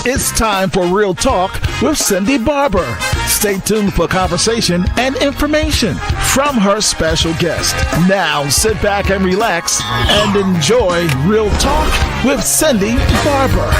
It's time for Real Talk with Cndy Barber. Stay tuned for conversation and information from her special guest. Now sit back and relax and enjoy Real Talk with Cndy Barber.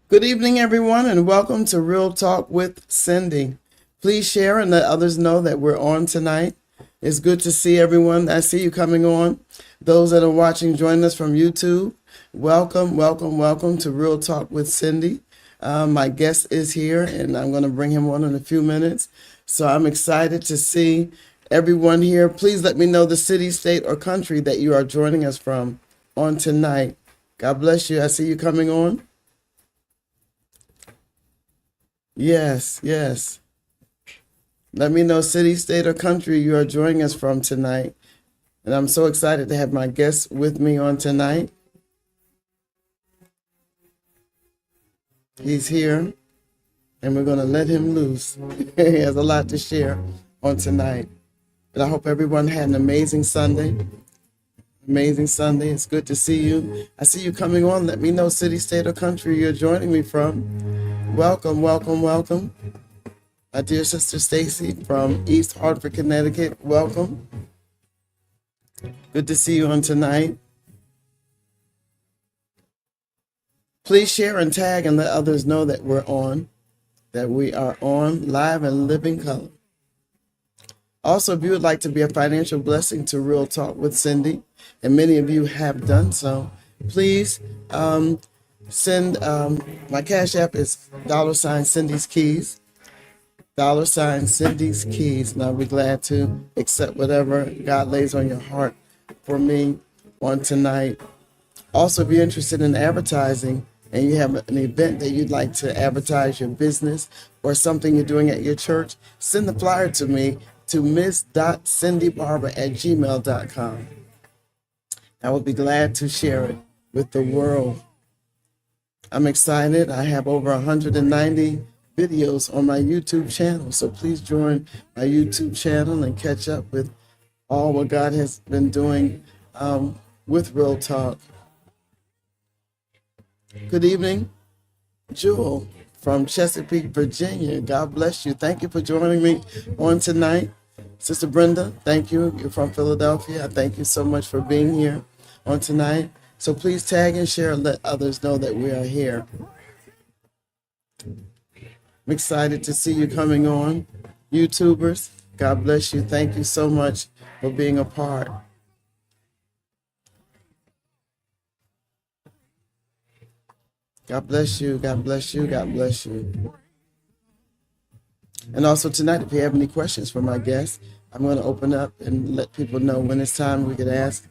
Good evening, everyone, and welcome to Real Talk with Cndy. Please share and let others know that we're on tonight. It's good to see everyone. I see you coming on. Those that are watching, join us from YouTube. Welcome, welcome, welcome to Real Talk with Cndy. My guest is here, and I'm going to bring him on in a few minutes. So I'm excited to see everyone here. Please let me know the city, state, or country that you are joining us from on tonight. God bless you. I see you coming on. Yes, yes. Let me know city, state, or country you are joining us from tonight. And I'm so excited to have my guest with me on tonight. He's here, and we're going to let him loose. He has a lot to share on tonight. But I hope everyone had an amazing Sunday. Amazing Sunday. It's good to see you. I see you coming on. Let me know city, state, or country you're joining me from. Welcome, welcome, welcome. My dear sister Stacy from East Hartford, Connecticut. Welcome. Good to see you on tonight. Please share and tag and let others know that we are on live and living color. Also, if you would like to be a financial blessing to Real Talk with Cndy, and many of you have done so, please send my Cash App is $Cndy's Keys, $Cndy's Keys, and I'll be glad to accept whatever God lays on your heart for me on tonight. Also, if you're interested in advertising and you have an event that you'd like to advertise your business or something you're doing at your church, send the flyer to me to miss.cndybarber@gmail.com. I will be glad to share it with the world. I'm excited. I have over 190 videos on my YouTube channel, so please join my YouTube channel and catch up with all what God has been doing with Real Talk. Good evening, Jewel from Chesapeake, Virginia. God bless you. Thank you for joining me on tonight. Sister Brenda, thank you. You're from Philadelphia. I thank you so much for being here on tonight. So please tag and share and let others know that we are here. I'm excited to see you coming on. YouTubers, God bless you. Thank you so much for being a part. God bless you. God bless you. God bless you. And also tonight, if you have any questions for my guests, I'm going to open up and let people know when it's time we can ask.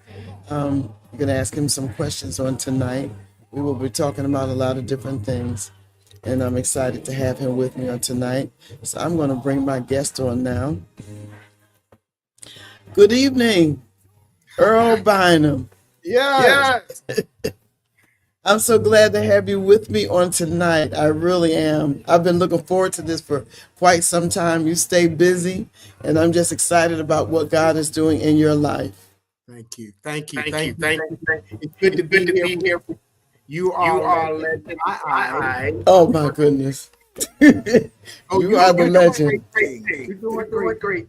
You can ask him some questions on tonight. We will be talking about a lot of different things, and I'm excited to have him with me on tonight. So I'm going to bring my guest on now. Good evening, Earl Bynum. Yes. I'm so glad to have you with me on tonight. I really am. I've been looking forward to this for quite some time. You stay busy, and I'm just excited about what God is doing in your life. Thank you. Thank you. Thank you. It's good to be here. You are a legend. Oh, my goodness. You are the legend. You're doing great.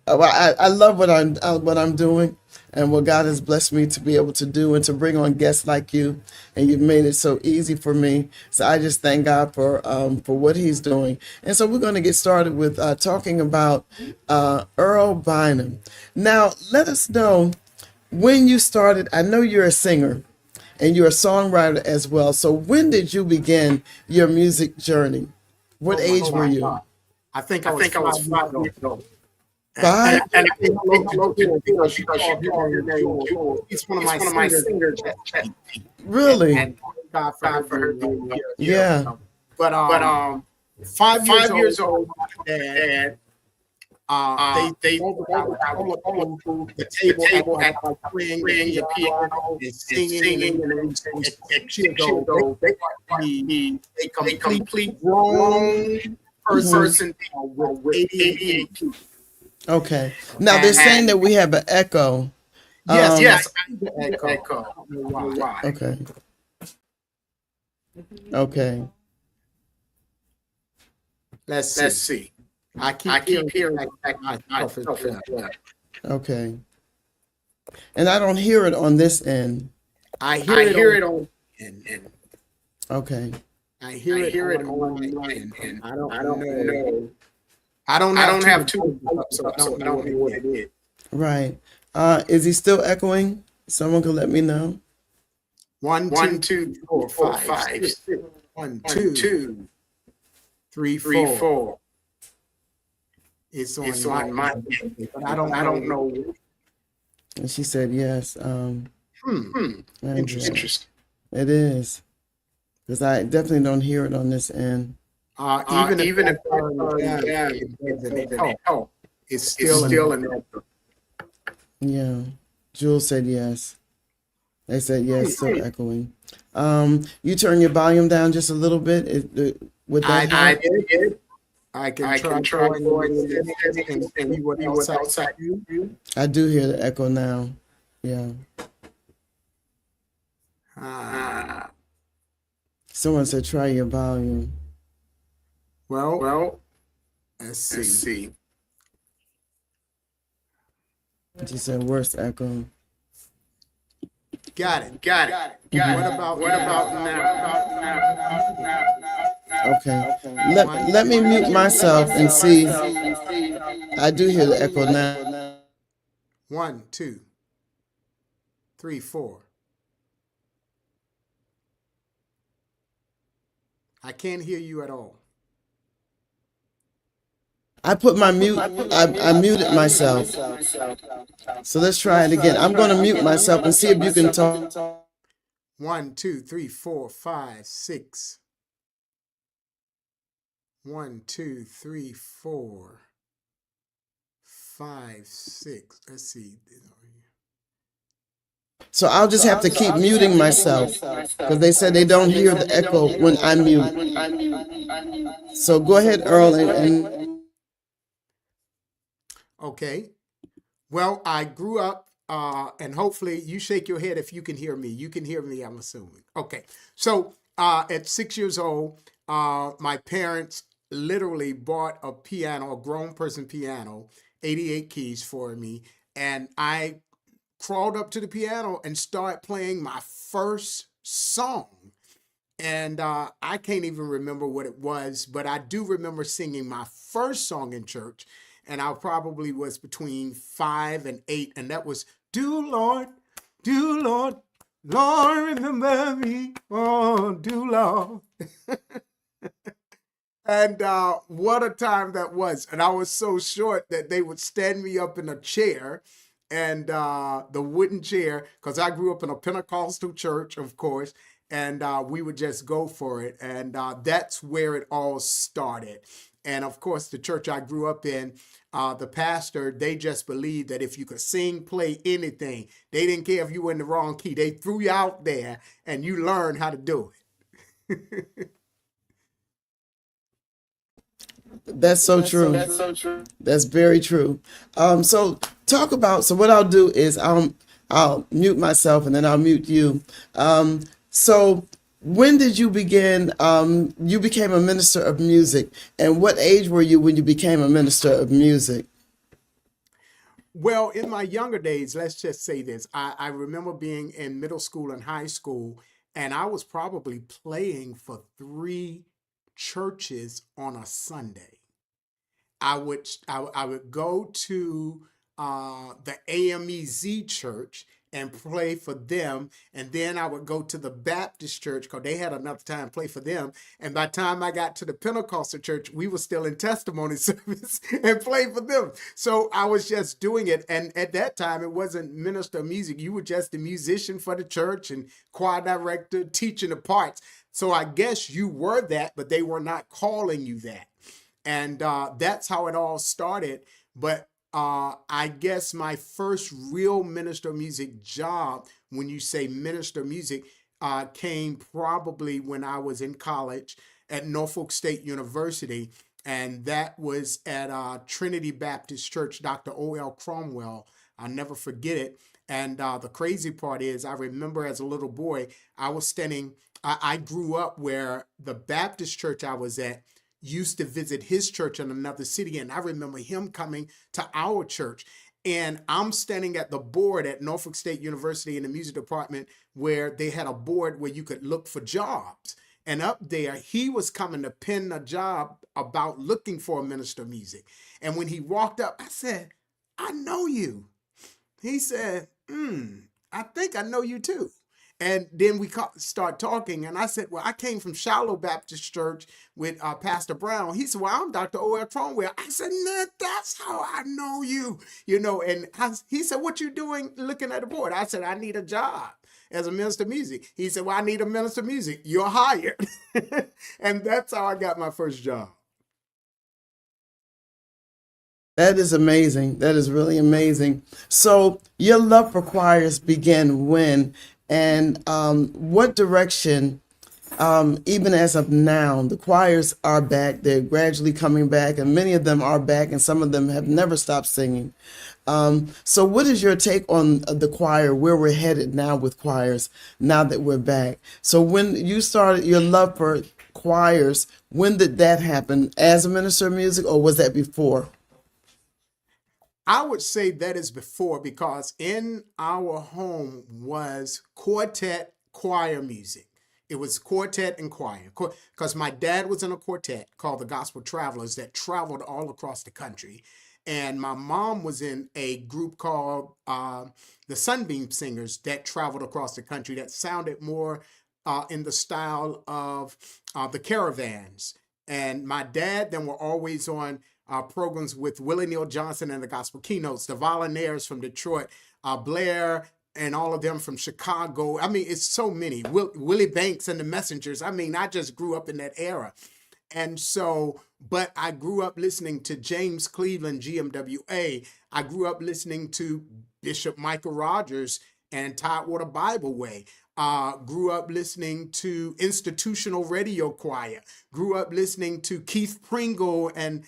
I love what I'm doing and what God has blessed me to be able to do and to bring on guests like you. And you've made it so easy for me. So I just thank God for what he's doing. And so we're going to get started with talking about Earl Bynum. Now, let us know when you started, I know you're a singer and you're a songwriter as well. So when did you begin your music journey? What age were you? God. I think I was 5 years old. Five? And I think hello to because you called your name Jewel. It's one of my singers. Really? And God for her being here. Yeah. But 5 years old, Dad. They the table at playing the piano and singing and she'll they be a complete grown person with ADHD. Okay. Now they're saying that we have an echo. Yes, echo. Why? Okay. Okay. Let's see. I keep hearing myself. Okay. And I don't hear it on this end. I hear it on and Okay. I hear it on my end, and I don't know. I don't have two, so I don't know what it is. Right. Is he still echoing? Someone can let me know. 1, 2, 3, 4, 5, 6. 1, 2, 3, 4. It's on my end, but I don't know. And she said yes. Interesting. It is. Because I definitely don't hear it on this end. Even if it's still an echo. Yeah. Jules said yes. They said yes, still echoing. You turn your volume down just a little bit. Would that help? I did. I can try going and see what else I do. I do hear the echo now. Yeah. Someone said try your volume. Well, let's see. She said worst echo. Got it. What about now? Okay. Let me mute myself and see. I do hear the echo now. 1, 2, 3, 4. I can't hear you at all. I put my mute. I muted myself. So let's try it again. I'm going to mute myself and see if you can talk. 1, 2, 3, 4, 5, 6. 1, 2, 3, 4, 5, 6. Let's see. So I'll just have to keep muting myself because they said they don't hear the echo when I mute. So go ahead, Earl. Okay. Well, I grew up, and hopefully you shake your head if you can hear me. You can hear me, I'm assuming. Okay. So at 6 years old, my parents literally bought a piano, a grown person piano, 88 keys for me, and I crawled up to the piano and started playing my first song. And I can't even remember what it was, but I do remember singing my first song in church, and I probably was between 5 and 8, and that was "Do Lord, Lord, remember me, oh, do Lord." And what a time that was. And I was so short that they would stand me up in a chair, and the wooden chair, because I grew up in a Pentecostal church, of course, and we would just go for it. And that's where it all started. And of course, the church I grew up in, the pastor, they just believed that if you could sing, play anything, they didn't care if you were in the wrong key. They threw you out there and you learned how to do it. That's so true. That's very true. So talk about. So what I'll do is I'll mute myself and then I'll mute you. So when did you begin? You became a minister of music, and what age were you when you became a minister of music? Well, in my younger days, let's just say this. I remember being in middle school and high school, and I was probably playing for 3 churches on a Sunday. I would go to the AMEZ church, and play for them. And then I would go to the Baptist church because they had another time play for them. And by the time I got to the Pentecostal church, we were still in testimony service and play for them. So I was just doing it. And at that time, it wasn't minister of music. You were just a musician for the church and choir director, teaching the parts. So I guess you were that, but they were not calling you that. And that's how it all started. But I guess my first real minister of music job, when you say minister of music, came probably when I was in college at Norfolk State University. And that was at Cndy Baptist Church, Dr. O.L. Cromwell. I'll never forget it. And the crazy part is, I remember as a little boy, I grew up where the Baptist church I was at used to visit his church in another city. And I remember him coming to our church. And I'm standing at the board at Norfolk State University in the music department where they had a board where you could look for jobs. And up there, he was coming to pin a job about looking for a minister of music. And when he walked up, I said, "I know you." He said, "I think I know you too." And then we start talking, and I said, "Well, I came from Shiloh Baptist Church with Pastor Brown." He said, "Well, I'm Dr. O.L. Cromwell." I said, "Nah, that's how I know you." And he said, "What you doing looking at the board?" I said, "I need a job as a minister of music." He said, "Well, I need a minister of music. You're hired." And that's how I got my first job. That is amazing. That is really amazing. So your love for choirs began when, and what direction, even as of now, the choirs are back. They're gradually coming back, and many of them are back, and some of them have never stopped singing. So what is your take on the choir, where we're headed now with choirs, now that we're back? So when you started your love for choirs, when did that happen? As a minister of music, or was that before? I would say that is before, because in our home was quartet choir music. It was quartet and choir, because my dad was in a quartet called the Gospel Travelers that traveled all across the country. And my mom was in a group called the Sunbeam Singers that traveled across the country that sounded more in the style of the Caravans. And my dad then were always on programs with Willie Neal Johnson and the Gospel Keynotes, the Volunteers from Detroit, Blair, and all of them from Chicago. I mean, it's so many. Willie Banks and the Messengers. I mean, I just grew up in that era. And so, but I grew up listening to James Cleveland, GMWA. I grew up listening to Bishop Michael Rogers and Tidewater Bible Way. Grew up listening to Institutional Radio Choir. Grew up listening to Keith Pringle and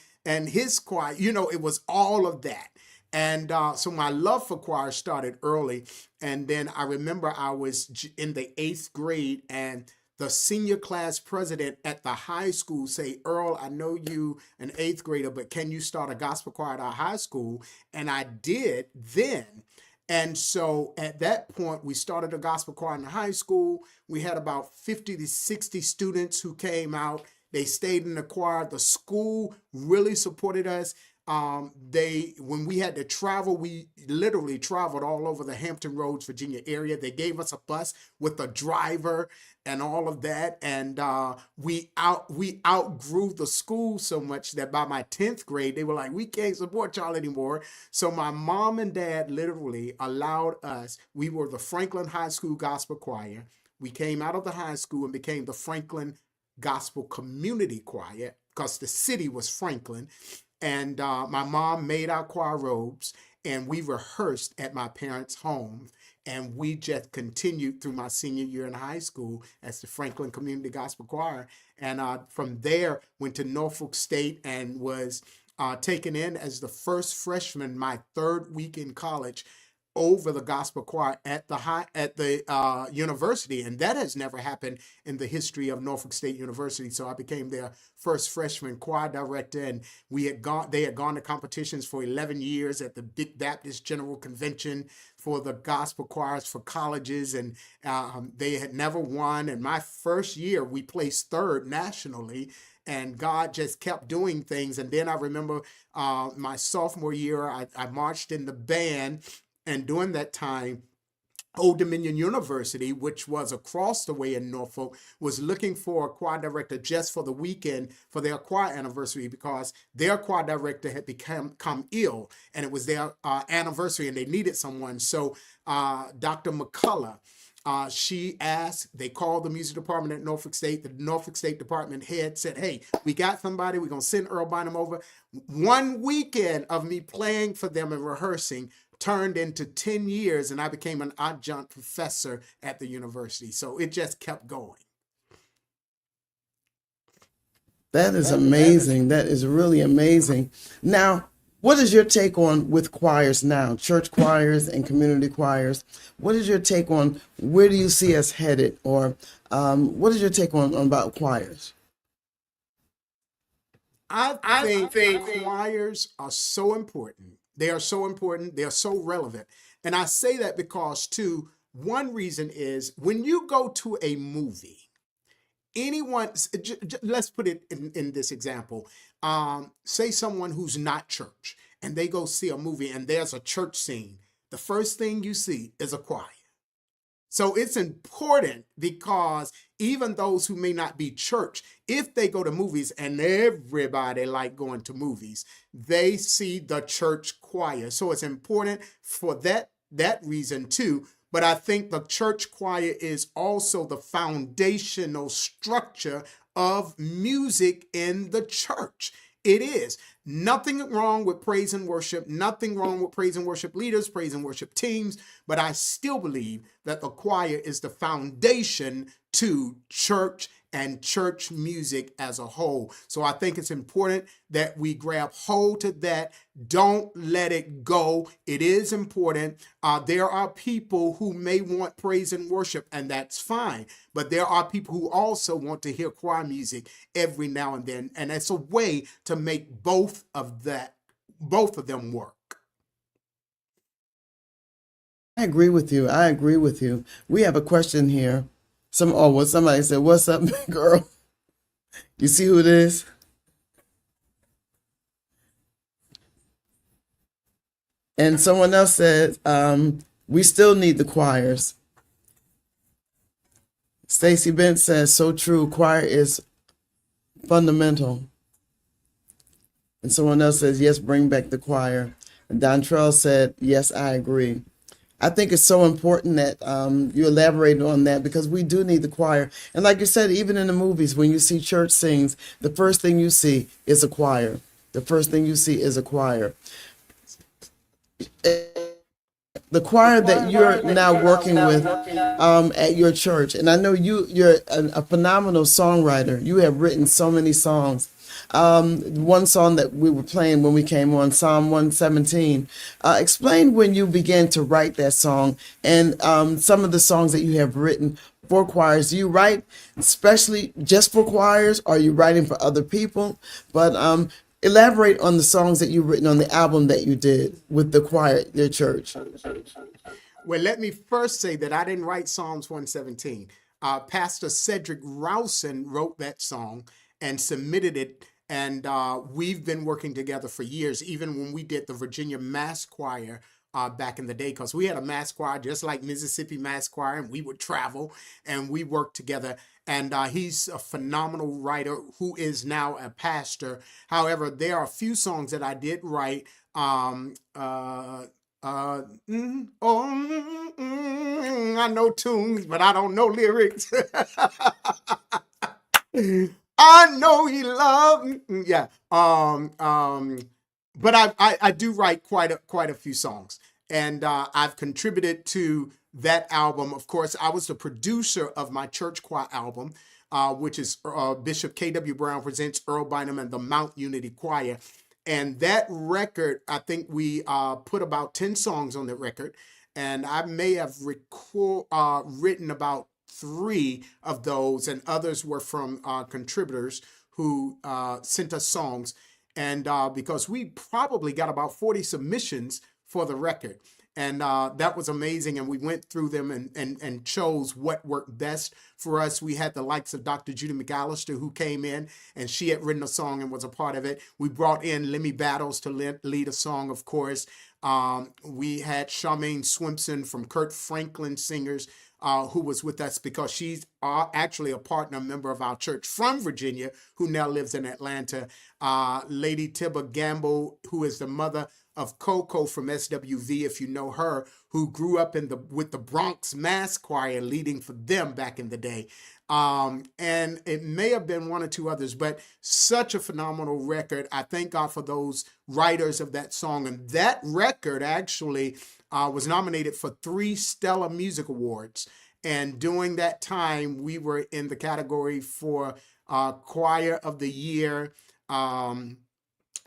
his choir. It was all of that. And so my love for choir started early. And then I remember I was in the 8th grade, and the senior class president at the high school say, "Earl, I know you an 8th grader, but can you start a gospel choir at our high school?" And I did then. And so at that point, we started a gospel choir in the high school. We had about 50 to 60 students who came out. They stayed in the choir. The school really supported us. When we had to travel, we literally traveled all over the Hampton Roads, Virginia area. They gave us a bus with a driver and all of that. And we outgrew the school so much that by my 10th grade, they were like, "We can't support y'all anymore." So my mom and dad literally allowed us. We were the Franklin High School Gospel Choir. We came out of the high school and became the Franklin Gospel Community Choir, because the city was Franklin. And my mom made our choir robes, and we rehearsed at my parents' home. And we just continued through my senior year in high school as the Franklin Community Gospel Choir. And from there, went to Norfolk State and was taken in as the first freshman my 3rd week in college over the gospel choir at the university. And that has never happened in the history of Norfolk State University. So I became their first freshman choir director, and they had gone to competitions for 11 years at the Big Baptist General Convention for the gospel choirs for colleges, and they had never won. And my first year, we placed 3rd nationally. And God just kept doing things. And then I remember my sophomore year, I marched in the band. And during that time, Old Dominion University, which was across the way in Norfolk, was looking for a choir director just for the weekend for their choir anniversary because their choir director had become ill and it was their anniversary and they needed someone. So Dr. McCullough, she asked, they called the music department at Norfolk State. The Norfolk State department head said, hey, we got somebody. We're going to send Earl Bynum over. One weekend of me playing for them and rehearsing turned into 10 years, and I became an adjunct professor at the university. So it just kept going. That is amazing. That is really amazing. Now, what is your take on with choirs now, church choirs and community choirs? What is your take on where do you see us headed, or what is your take on about choirs? I think choirs are so important. They are so important. They are so relevant. And I say that because, too, one reason is when you go to a movie, anyone, let's put it in this example. Say someone who's not church and they go see a movie and there's a church scene. The first thing you see is a choir. So it's important because even those who may not be church, if they go to movies, and everybody like going to movies, they see the church choir. So it's important for that reason too. But I think the church choir is also the foundational structure of music in the church. It is. Nothing wrong with praise and worship, nothing wrong with praise and worship leaders, praise and worship teams, but I still believe that the choir is the foundation to church and church music as a whole. So I think it's important that we grab hold to that. Don't let it go. It is important. There are people who may want praise and worship, and that's fine. But there are people who also want to hear choir music every now and then. And it's a way to make both of them work. I agree with you. I agree with you. We have a question here. Somebody said, "What's up, girl?" You see who it is? And someone else said, "We still need the choirs." Stacy Bent says, "So true. Choir is fundamental." And someone else says, "Yes, bring back the choir." And Dontrell said, "Yes, I agree." I think it's so important that you elaborate on that because we do need the choir. And like you said, even in the movies, when you see church scenes, the first thing you see is a choir. The first thing you see is a choir. The choir that you're now working with at your church, and I know you're a phenomenal songwriter. You have written so many songs. One song that we were playing when we came on, Psalm 117. Explain when you began to write that song and some of the songs that you have written for choirs. Do you write especially just for choirs? Or are you writing for other people? But elaborate on the songs that you've written on the album that you did with the choir at your church. Well, let me first say that I didn't write Psalms 117. Pastor Cedric Rousen wrote that song and submitted it. And we've been working together for years, even when we did the Virginia Mass Choir back in the day, because we had a mass choir just like Mississippi Mass Choir, and we would travel and we worked together. And he's a phenomenal writer who is now a pastor. However, there are a few songs that I did write. I know tunes, but I don't know lyrics. I know he loved me. Yeah. But I do write quite a few songs, and I've contributed to that album. Of course, I was the producer of my church choir album, which is Bishop K.W. Brown Presents Earl Bynum and the Mount Unity Choir. And that record, I think we put about 10 songs on that record, and I may have written about 3 of those, and others were from contributors who sent us songs. And because we probably got about 40 submissions for the record. And that was amazing. And we went through them and chose what worked best for us. We had the likes of Dr. Judy McAllister, who came in, and she had written a song and was a part of it. We brought in Lemmy Battles to lead a song, of course. We had Charmaine Swimpson from Kurt Franklin Singers, who was with us because she's actually a partner member of our church from Virginia, who now lives in Atlanta. Lady Tibba Gamble, who is the mother of Coco from SWV, if you know her, who grew up with the Bronx Mass Choir leading for them back in the day. And it may have been one or two others, but such a phenomenal record. I thank God for those writers of that song. And that record actually was nominated for 3 Stellar Music Awards. And during that time, we were in the category for Choir of the Year,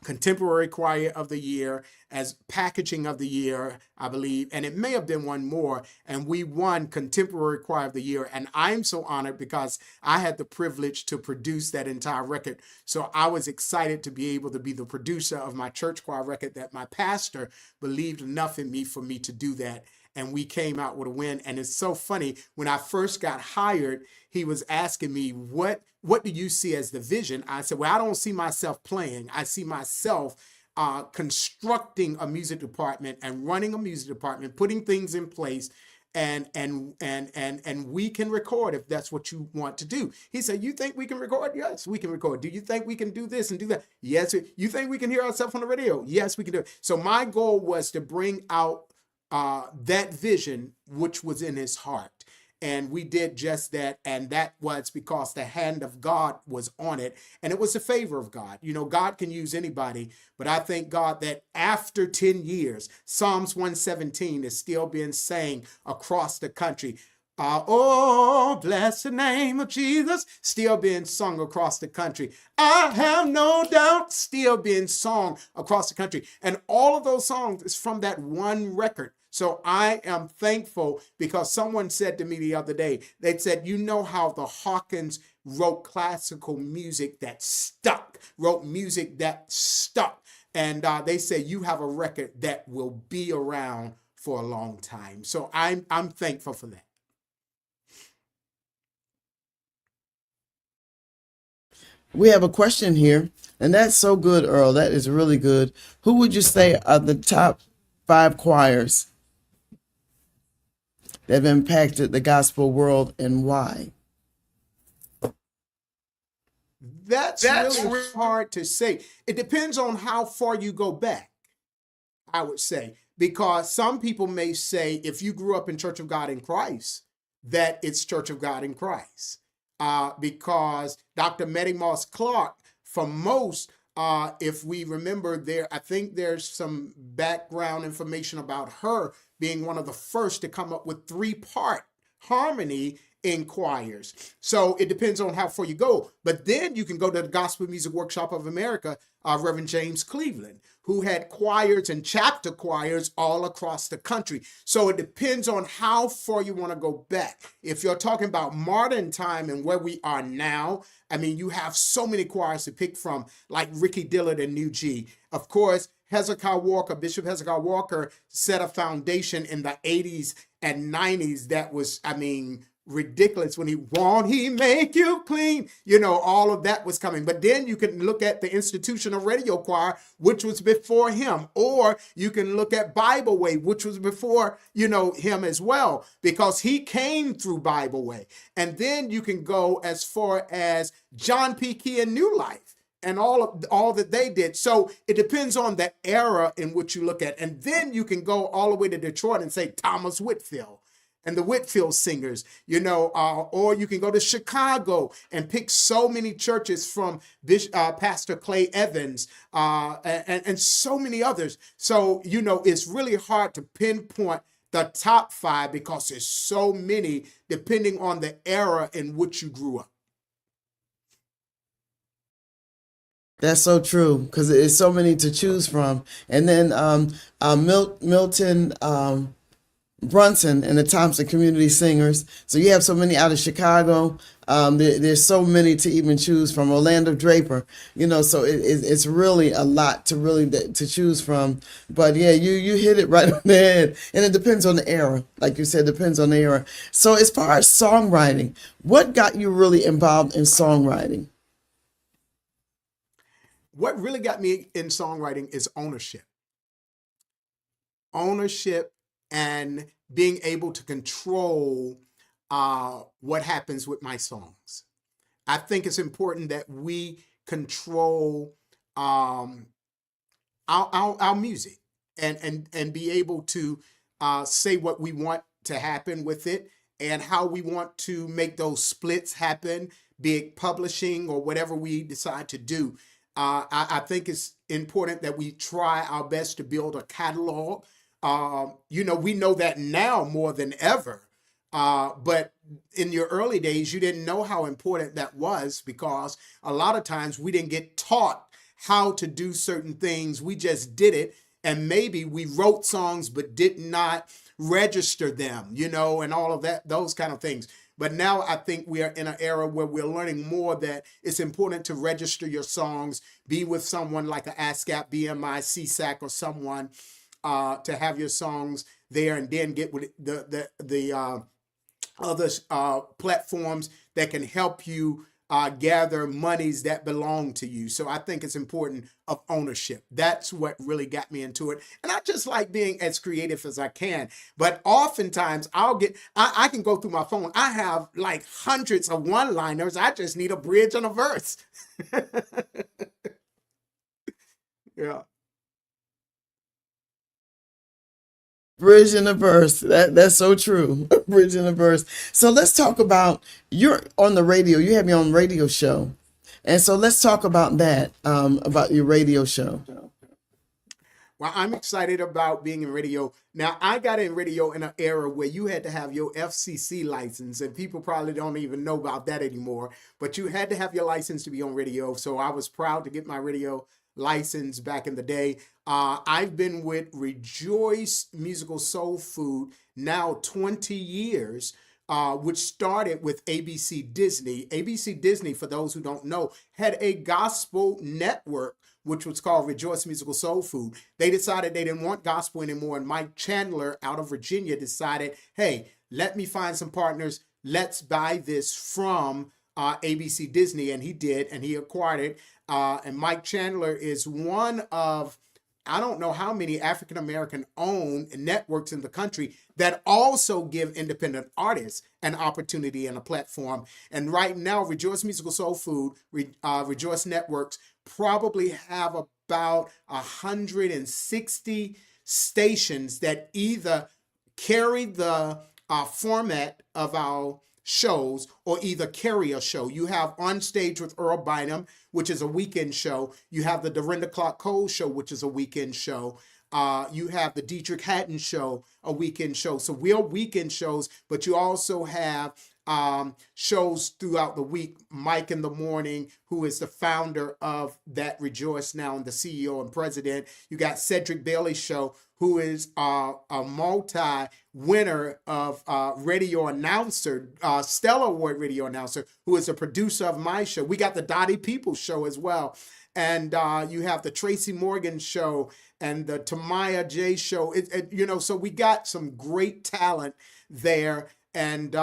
Contemporary Choir of the Year, as Packaging of the Year, I believe, and it may have been one more, and we won Contemporary Choir of the Year, and I'm so honored because I had the privilege to produce that entire record, so I was excited to be able to be the producer of my church choir record that my pastor believed enough in me for me to do that, and we came out with a win. And it's so funny, when I first got hired, he was asking me, what do you see as the vision? I said, well, I don't see myself playing. I see myself constructing a music department and running a music department, putting things in place, and we can record if that's what you want to do. He said, you think we can record? Yes, we can record. Do you think we can do this and do that? Yes. You think we can hear ourselves on the radio? Yes, we can do it. So my goal was to bring out that vision, which was in his heart. And we did just that. And that was because the hand of God was on it. And it was the favor of God. You know, God can use anybody. But I thank God that after 10 years, Psalms 117 is still being sang across the country. Oh, bless the name of Jesus, still being sung across the country. I have no doubt, still being sung across the country. And all of those songs is from that one record. So I am thankful because someone said to me the other day, they said, you know how the Hawkins wrote classical music that stuck, wrote music that stuck. And they say you have a record that will be around for a long time. So I'm thankful for that. We have a question here, and that's so good, Earl. That is really good. Who would you say are the top 5 choirs that have impacted the gospel world, and why? That's really hard to say. It depends on how far you go back, I would say, because some people may say if you grew up in Church of God in Christ, that it's Church of God in Christ. Because Dr. Metty Moss Clark, for most, if we remember there, I think there's some background information about her being one of the first to come up with 3-part harmony in choirs. So it depends on how far you go. But then you can go to the Gospel Music Workshop of America, Reverend James Cleveland, who had choirs and chapter choirs all across the country. So it depends on how far you want to go back. If you're talking about modern time and where we are now, I mean, you have so many choirs to pick from, like Ricky Dillard and New G. Of course, Hezekiah Walker, Bishop Hezekiah Walker, set a foundation in the 80s and 90s that was, I mean, ridiculous. When he make you clean, you know, all of that was coming. But then you can look at the Institutional Radio Choir, which was before him, or you can look at Bible Way, which was before, you know, him as well, because he came through Bible Way. And then you can go as far as John P. Key and New Life and all that they did. So it depends on the era in which you look at. And then you can go all the way to Detroit and say Thomas Whitfield and the Whitfield Singers, you know, or you can go to Chicago and pick so many churches from Pastor Clay Evans and so many others. So, you know, it's really hard to pinpoint the top 5 because there's so many depending on the era in which you grew up. That's so true, because it's so many to choose from. And then Milton Brunson and the Thompson Community Singers. So you have so many out of Chicago. There's so many to even choose from. Orlando Draper, so it's really a lot to to choose from. But yeah, you hit it right on the head. And it depends on the era. Like you said, depends on the era. So as far as songwriting, what got you really involved in songwriting? What really got me in songwriting is ownership. Ownership and being able to control what happens with my songs. I think it's important that we control our music and be able to say what we want to happen with it and how we want to make those splits happen, be it publishing or whatever we decide to do. I think it's important that we try our best to build a catalog. We know that now more than ever. But in your early days, you didn't know how important that was because a lot of times we didn't get taught how to do certain things. We just did it. And maybe we wrote songs but did not register them, and all of that, those kind of things. But now I think we are in an era where we're learning more that it's important to register your songs, be with someone like an ASCAP, BMI, CSAC, or someone to have your songs there, and then get with the other platforms that can help you gather monies that belong to you. So I think it's important of ownership. That's what really got me into it. And I just like being as creative as I can. But oftentimes I can go through my phone. I have like hundreds of one-liners. I just need a bridge and a verse. Yeah. Bridge and a verse. That's so true. Bridge and a verse. So let's talk about, you're on the radio. You have your own radio show. And so let's talk about that, about your radio show. Well, I'm excited about being in radio. Now, I got in radio in an era where you had to have your FCC license, and people probably don't even know about that anymore. But you had to have your license to be on radio. So I was proud to get my radio license back in the day. I've been with Rejoice Musical Soul Food now 20 years, which started with ABC Disney. ABC Disney, for those who don't know, had a gospel network, which was called Rejoice Musical Soul Food. They decided they didn't want gospel anymore, and Mike Chandler out of Virginia decided, hey, let me find some partners. Let's buy this from ABC Disney, and he did, and he acquired it. And Mike Chandler is one of, I don't know how many African-American owned networks in the country that also give independent artists an opportunity and a platform. And right now, Rejoice Musical Soul Food, Rejoice Networks probably have about 160 stations that either carry the format of our shows or either carry a show. You have On Stage with Earl Bynum, which is a weekend show. You have the Dorinda Clark Cole show, which is a weekend show. You have the Dietrich Hatton show, a weekend show. So we're weekend shows, but you also have shows throughout the week. Mike in the Morning, who is the founder of that Rejoice Now and the CEO and president. You got Cedric Bailey's show, who is a multi-winner of radio announcer, Stellar Award radio announcer, who is a producer of my show. We got the Dottie Peoples show as well. And you have the Tracy Morgan show and the Tamaya J show. So we got some great talent there. And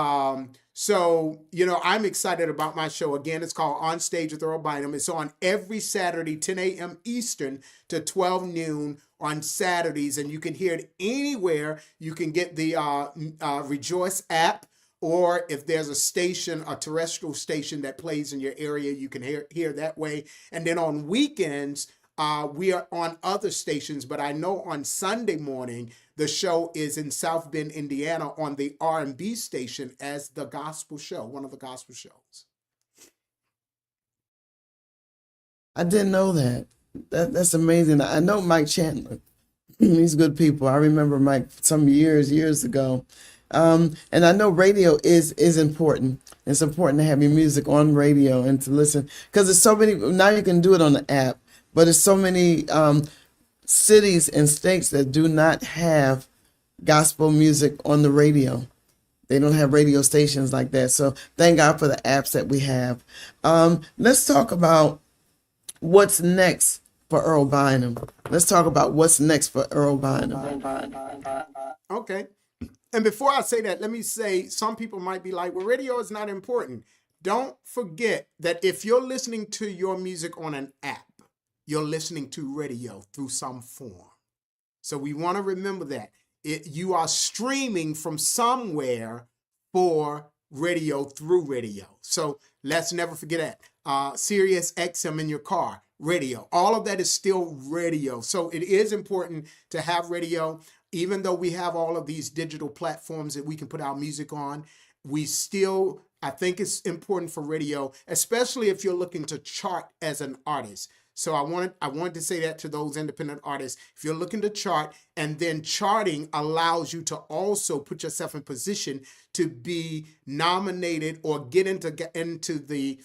so, I'm excited about my show. Again, it's called On Stage with Earl Bynum. It's on every Saturday, 10 a.m. Eastern to 12 noon on Saturdays. And you can hear it anywhere. You can get the Rejoice app, or if there's a station, a terrestrial station that plays in your area, you can hear that way. And then on weekends, we are on other stations, but I know on Sunday morning, the show is in South Bend, Indiana on the R&B station as the gospel show, one of the gospel shows. I didn't know that. That's amazing. I know Mike Chandler. He's good people. I remember Mike some years ago. And I know radio is important. It's important to have your music on radio and to listen, because there's so many, now you can do it on the app, but there's so many cities and states that do not have gospel music on the radio. They don't have radio stations like that. So thank God for the apps that we have. Let's talk about what's next for Earl Bynum. Let's talk about what's next for Earl Bynum. Okay. And before I say that, let me say some people might be like, well, radio is not important. Don't forget that if you're listening to your music on an app, you're listening to radio through some form. So we want to remember that. You are streaming from somewhere for radio through radio. So let's never forget that. Sirius XM in your car, radio. All of that is still radio. So it is important to have radio. Even though we have all of these digital platforms that we can put our music on, we still, I think it's important for radio, especially if you're looking to chart as an artist. So I wanted to say that to those independent artists. If you're looking to chart, and then charting allows you to also put yourself in position to be nominated or get into the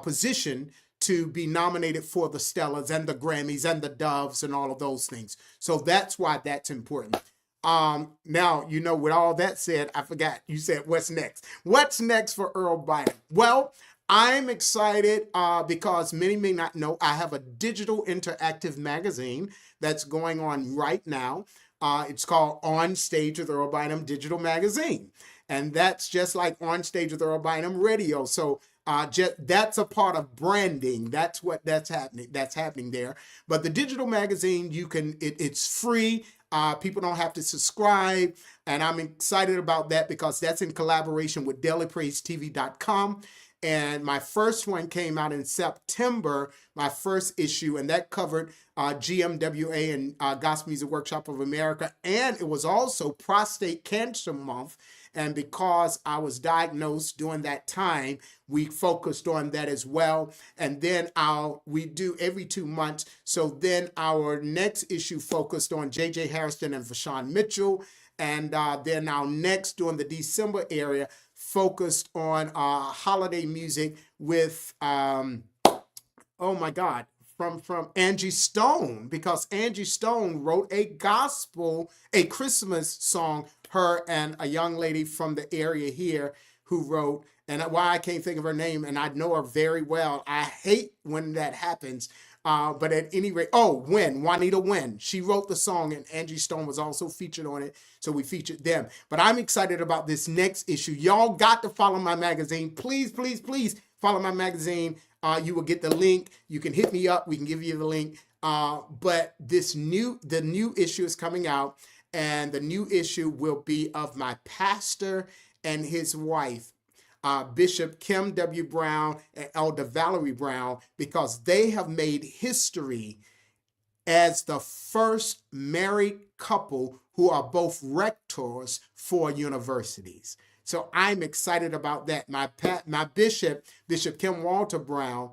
position to be nominated for the Stellas and the Grammys and the Doves and all of those things. So that's why that's important. Now, with all that said, I forgot you said what's next. What's next for Earl Bynum? Well, I'm excited because many may not know I have a digital interactive magazine that's going on right now. It's called On Stage with Earl Bynum Digital Magazine. And that's just like On Stage with Earl Bynum Radio. So that's a part of branding. That's happening there. But the digital magazine, it's free. People don't have to subscribe. And I'm excited about that because that's in collaboration with dailypraisetv.com. And my first one came out in September, my first issue, and that covered GMWA and Gospel Music Workshop of America. And it was also Prostate Cancer Month. And because I was diagnosed during that time, we focused on that as well. And then we do every 2 months. So then our next issue focused on J.J. Harrison and Vashawn Mitchell. And then our next, during the December area, focused on holiday music with, from Angie Stone, because Angie Stone wrote a Christmas song, her and a young lady from the area here who wrote, and why I can't think of her name, and I know her very well. I hate when that happens. But at any rate, Juanita Wynn. She wrote the song, and Angie Stone was also featured on it, so we featured them. But I'm excited about this next issue. Y'all got to follow my magazine. Please, please, please follow my magazine. You will get the link. You can hit me up. We can give you the link. But the new issue is coming out, and the new issue will be of my pastor and his wife, Bishop Kim W. Brown and Elder Valerie Brown, because they have made history as the first married couple who are both rectors for universities. So I'm excited about that. My bishop, Bishop Kim Walter Brown,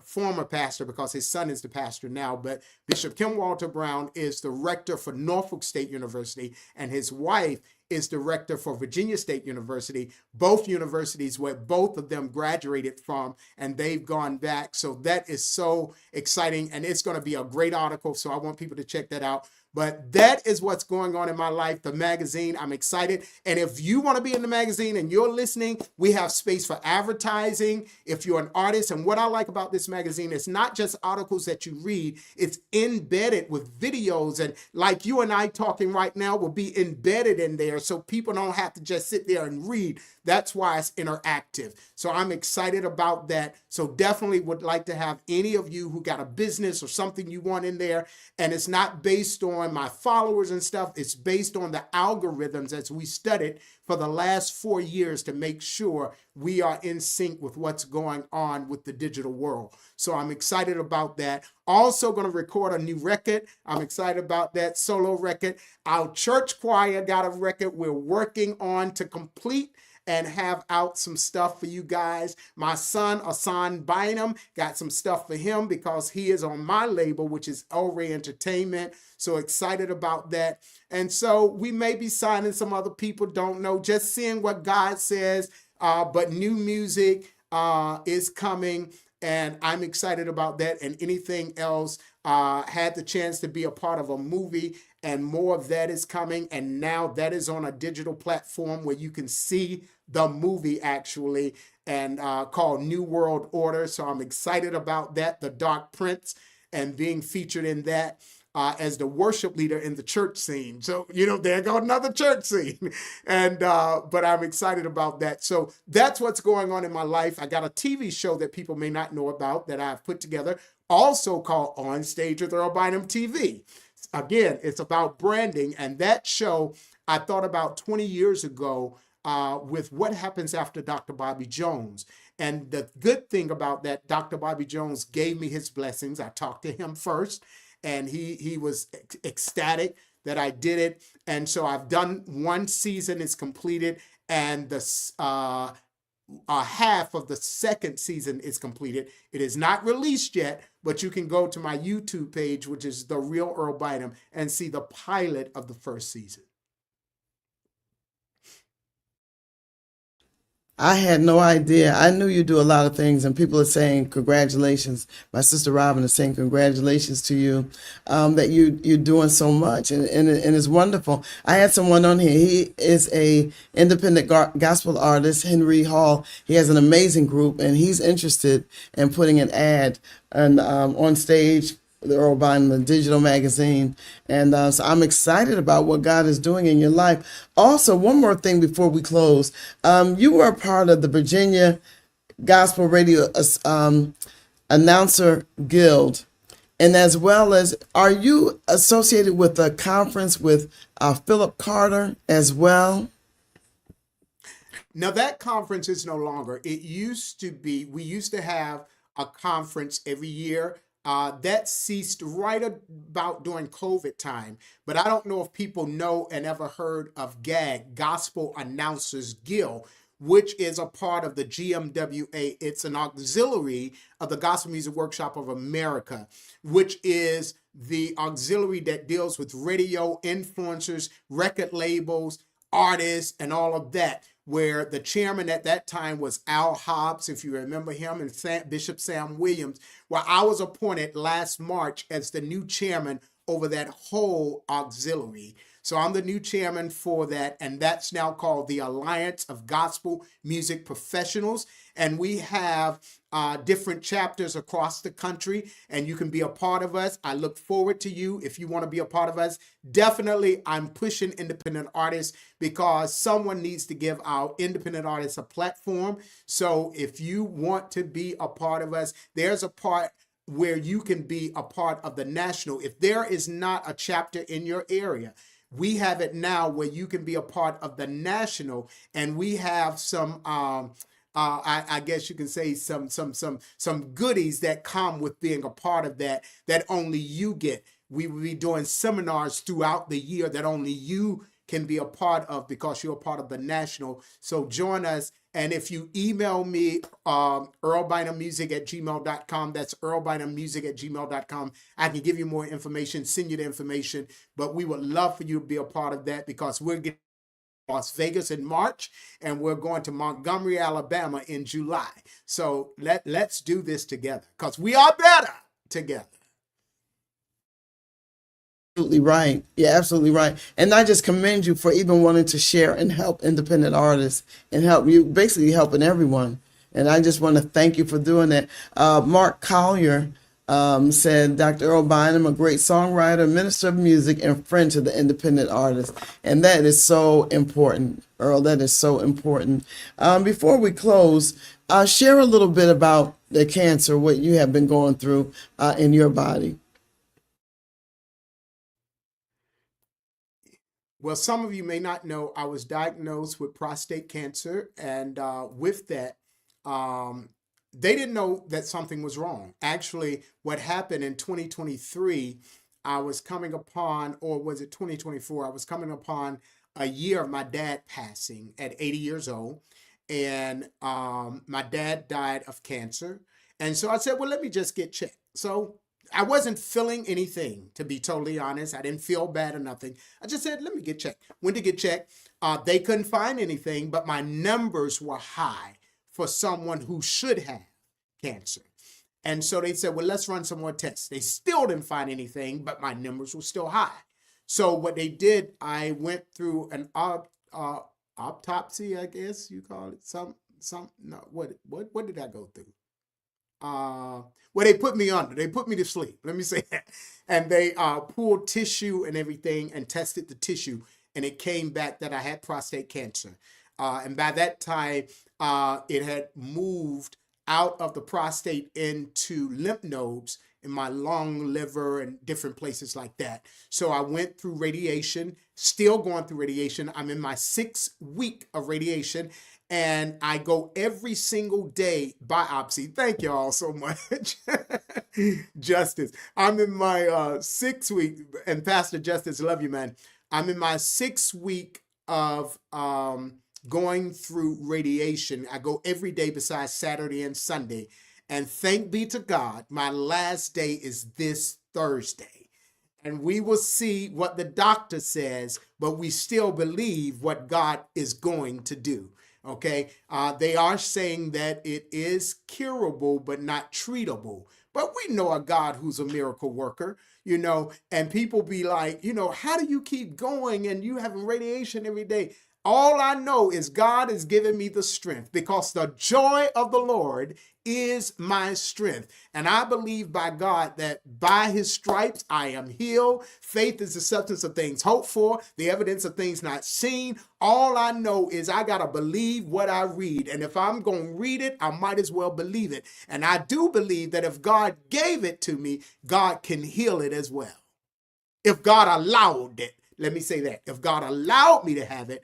former pastor, because his son is the pastor now, but Bishop Kim Walter Brown is the rector for Norfolk State University, and his wife is the rector for Virginia State University, both universities where both of them graduated from, and they've gone back. So that is so exciting, and it's going to be a great article, so I want people to check that out. But that is what's going on in my life, the magazine. I'm excited. And if you want to be in the magazine and you're listening, we have space for advertising. If you're an artist, and what I like about this magazine is not just articles that you read, it's embedded with videos. And like you and I talking right now will be embedded in there, so people don't have to just sit there and read. That's why it's interactive. So I'm excited about that. So definitely would like to have any of you who got a business or something you want in there. And it's not based on my followers and stuff. It's based on the algorithms as we studied for the last 4 years to make sure we are in sync with what's going on with the digital world. So I'm excited about that. Also going to record a new record. I'm excited about that solo record. Our church choir got a record we're working on to complete and have out some stuff for you guys. My son, Earl Bynum, got some stuff for him because he is on my label, which is El Rey Entertainment. So excited about that. And so we may be signing some other people, don't know, just seeing what God says. But new music is coming. and I'm excited about that. And anything else, had the chance to be a part of a movie, and more of that is coming. And now that is on a digital platform where you can see the movie actually, and called New World Order. So I'm excited about that, The Dark Prince, and being featured in that. As the worship leader in the church scene. So, there go another church scene. And, but I'm excited about that. So that's what's going on in my life. I got a TV show that people may not know about that I've put together, also called On Stage with Earl Bynum TV. Again, it's about branding. And that show I thought about 20 years ago with what happens after Dr. Bobby Jones. And the good thing about that, Dr. Bobby Jones gave me his blessings. I talked to him first, and he was ecstatic that I did it. And so I've done one season, it's completed, and the half of the second season is completed. It is not released yet, but you can go to my YouTube page, which is The Real Earl Bynum, and see the pilot of the first season. I had no idea. I knew you do a lot of things, and people are saying congratulations. My sister Robin is saying congratulations to you, that you're doing so much, and it's wonderful. I had someone on here. He is a independent gospel artist, Henry Hall. He has an amazing group, and he's interested in putting an ad and on stage, the Earl Bynum, the digital magazine. And so I'm excited about what God is doing in your life. Also, one more thing before we close. You were a part of the Virginia Gospel Radio Announcer Guild. And as well as, are you associated with a conference with Philip Carter as well? Now that conference is no longer. It used to be, we used to have a conference every year. That ceased right about during COVID time. But I don't know if people know and ever heard of GAG, Gospel Announcers Guild, which is a part of the GMWA. It's an auxiliary of the Gospel Music Workshop of America, which is the auxiliary that deals with radio, influencers, record labels, artists, and all of that, where the chairman at that time was Al Hobbs, if you remember him, and Bishop Sam Williams. Well, I was appointed last March as the new chairman over that whole auxiliary. So I'm the new chairman for that, and that's now called the Alliance of Gospel Music Professionals. And we have different chapters across the country, and you can be a part of us. I look forward to you if you want to be a part of us. Definitely, I'm pushing independent artists because someone needs to give our independent artists a platform. So if you want to be a part of us, there's a part where you can be a part of the national. If there is not a chapter in your area, we have it now where you can be a part of the national, and we have some I guess you can say some goodies that come with being a part of that only you get. We will be doing seminars throughout the year that only you can be a part of because you're a part of the national. So join us. And if you email me, earlbynummusic@gmail.com, that's earlbynummusic@gmail.com, I can give you more information, send you the information. But we would love for you to be a part of that because we're getting Las Vegas in March, and we're going to Montgomery, Alabama in July. So let's do this together because we are better together. Absolutely right. Yeah, absolutely right. And I just commend you for even wanting to share and help independent artists and help you, basically helping everyone. And I just want to thank you for doing that. Mark Collier said, Dr. Earl Bynum, a great songwriter, minister of music, and friend to the independent artist. And that is so important, Earl. That is so important. Before we close, share a little bit about the cancer, what you have been going through in your body. Well, some of you may not know, I was diagnosed with prostate cancer, and with that, they didn't know that something was wrong. Actually, what happened in 2023, I was coming upon, or was it 2024? I was coming upon a year of my dad passing at 80 years old, and my dad died of cancer. And so I said, well, let me just get checked. So I wasn't feeling anything, to be totally honest. I didn't feel bad or nothing. I just said, let me get checked. Went to get checked. They couldn't find anything, but my numbers were high for someone who should have cancer. And so they said, well, let's run some more tests. They still didn't find anything, but my numbers were still high. So what they did, I went through an autopsy, I guess you call it. No, what did I go through? Well, they put me under. They put me to sleep. Let me say that. And they pulled tissue and everything and tested the tissue, and it came back that I had prostate cancer. And by that time, it had moved out of the prostate into lymph nodes in my lung, liver, and different places like that. So I went through radiation, still going through radiation. I'm in my 6th week of radiation, and I go every single day biopsy. Thank you all so much. Justice. I'm in my 6th week, and Pastor Justice, love you, man. I'm in my 6th week of going through radiation. I go every day besides Saturday and Sunday. And thank be to God, my last day is this Thursday. And we will see what the doctor says, but we still believe what God is going to do. Okay, they are saying that it is curable, but not treatable. But we know a God who's a miracle worker, and people be like, how do you keep going and you having radiation every day? All I know is God is giving me the strength, because the joy of the Lord is my strength. And I believe by God that by his stripes I am healed. Faith is the substance of things hoped for, the evidence of things not seen. All I know is I got to believe what I read. And if I'm going to read it, I might as well believe it. And I do believe that if God gave it to me, God can heal it as well. If God allowed it, let me say that. If God allowed me to have it,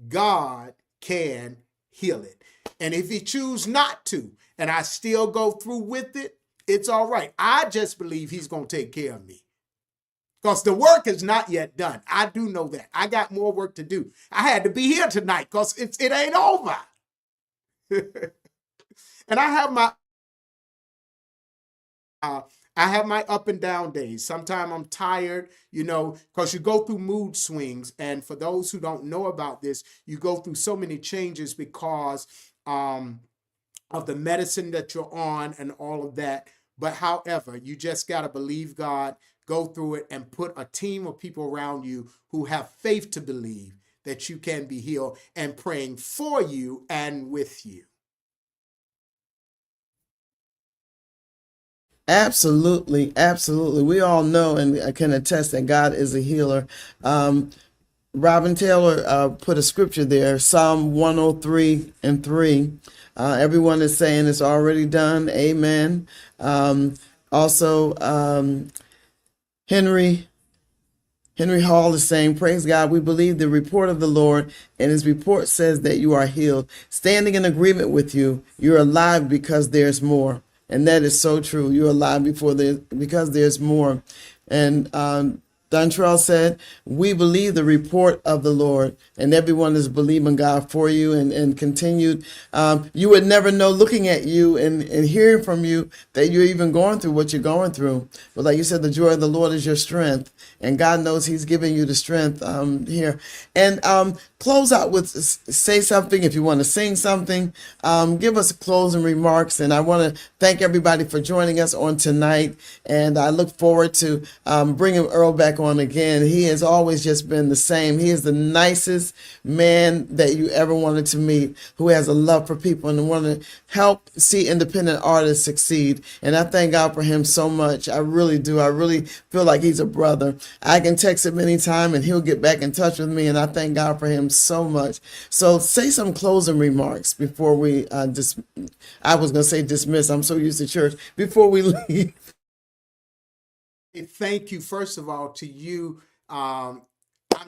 God can heal it. And if he choose not to, and I still go through with it, it's all right. I just believe he's going to take care of me, because the work is not yet done. I do know that. I got more work to do. I had to be here tonight because it ain't over. And I have my up and down days. Sometimes I'm tired, because you go through mood swings. And for those who don't know about this, you go through so many changes because of the medicine that you're on and all of that. But however, you just got to believe God, go through it, and put a team of people around you who have faith to believe that you can be healed, and praying for you and with you. Absolutely, absolutely. We all know and I can attest that God is a healer. Robin Taylor put a scripture there, Psalm 103:3. Everyone is saying it's already done. Amen. Also, Henry Hall is saying, praise God, we believe the report of the Lord, and his report says that you are healed. Standing in agreement with you, you're alive because there's more. And that is so true. You're alive because there's more. And Dontrell said, we believe the report of the Lord, and everyone is believing God for you, and continued. You would never know, looking at you and hearing from you, that you're even going through what you're going through. But like you said, the joy of the Lord is your strength, and God knows he's giving you the strength here. And close out with, say something. If you want to sing something, give us closing remarks. And I want to thank everybody for joining us on tonight. And I look forward to bringing Earl back on again. He has always just been the same. He is the nicest man that you ever wanted to meet, who has a love for people and want to help see independent artists succeed. And I thank God for him so much. I really do. I really feel like he's a brother. I can text him anytime and he'll get back in touch with me. And I thank God for him so much. So say some closing remarks before we I was going to say dismiss. I'm so used to church. Before we leave. Thank you, first of all, to you. I'm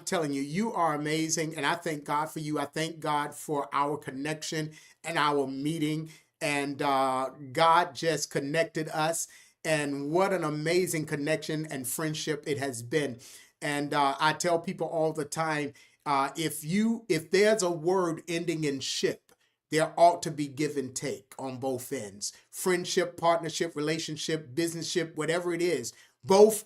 telling you, you are amazing, and I thank God for you. I thank God for our connection and our meeting, and God just connected us, and what an amazing connection and friendship it has been. And I tell people all the time, if there's a word ending in ship, there ought to be give and take on both ends. Friendship, partnership, relationship, businessship, whatever it is. Both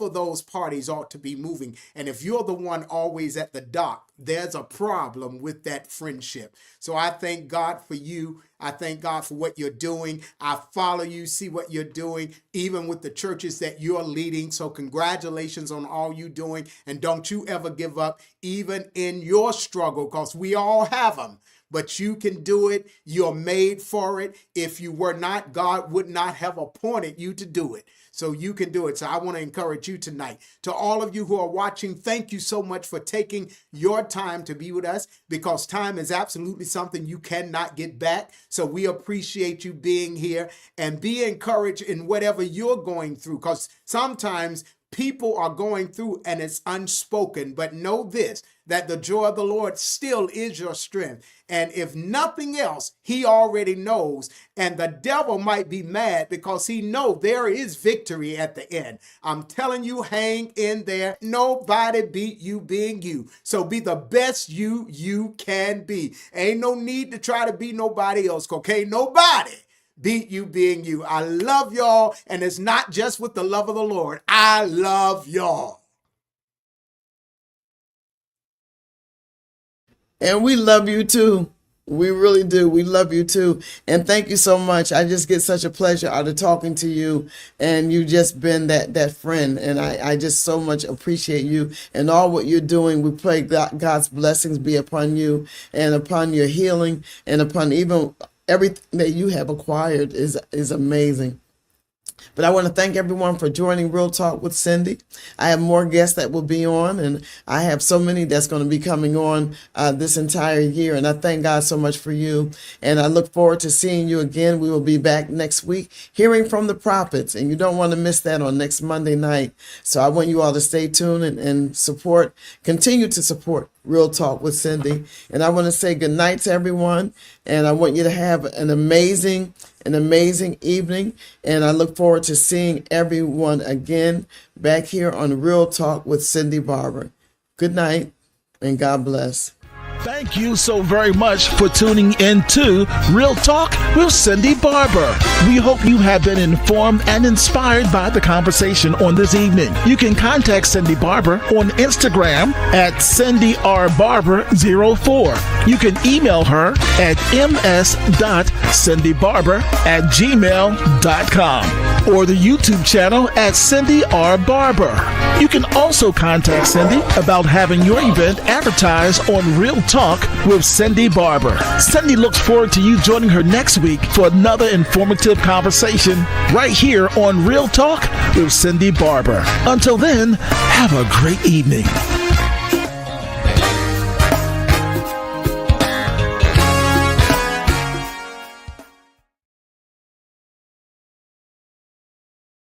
of those parties ought to be moving. And if you're the one always at the dock, there's a problem with that friendship. So I thank God for you. I thank God for what you're doing. I follow you, see what you're doing, even with the churches that you're leading. So congratulations on all you're doing. And don't you ever give up, even in your struggle, because we all have them. But you can do it. You're made for it. If you were not, God would not have appointed you to do it. So you can do it. So I want to encourage you tonight. To all of you who are watching, thank you so much for taking your time to be with us, because time is absolutely something you cannot get back. So we appreciate you being here, and be encouraged in whatever you're going through, because sometimes people are going through and it's unspoken. But know this, that the joy of the Lord still is your strength. And if nothing else, he already knows. And the devil might be mad because he knows there is victory at the end. I'm telling you, hang in there. Nobody beat you being you. So be the best you can be. Ain't no need to try to be nobody else, okay? Nobody beat you being you. I love y'all, and it's not just with the love of the Lord. I love y'all. And we love you too. We really do. We love you too. And thank you so much. I just get such a pleasure out of talking to you. And you just been that friend. And I just so much appreciate you and all what you're doing. We pray God's blessings be upon you and upon your healing and upon even everything that you have acquired is amazing. But I want to thank everyone for joining Real Talk with Cndy. I have more guests that will be on, and I have so many that's going to be coming on this entire year. And I thank God so much for you. And I look forward to seeing you again. We will be back next week hearing from the prophets, and you don't want to miss that on next Monday night. So I want you all to stay tuned and support, continue to support Real Talk with Cndy. And I want to say good night to everyone. And I want you to have an amazing evening. And I look forward to seeing everyone again back here on Real Talk with Cndy Barber. Good night and God bless. Thank you so very much for tuning in to Real Talk with Cndy Barber. We hope you have been informed and inspired by the conversation on this evening. You can contact Cndy Barber on Instagram at CndyRBarber04. You can email her at ms.cndybarber@gmail.com or the YouTube channel at Cndy R. Barber. You can also contact Cndy about having your event advertised on Real Talk with Cndy Barber. Cndy looks forward to you joining her next week for another informative conversation right here on Real Talk with Cndy Barber. Until then, have a great evening.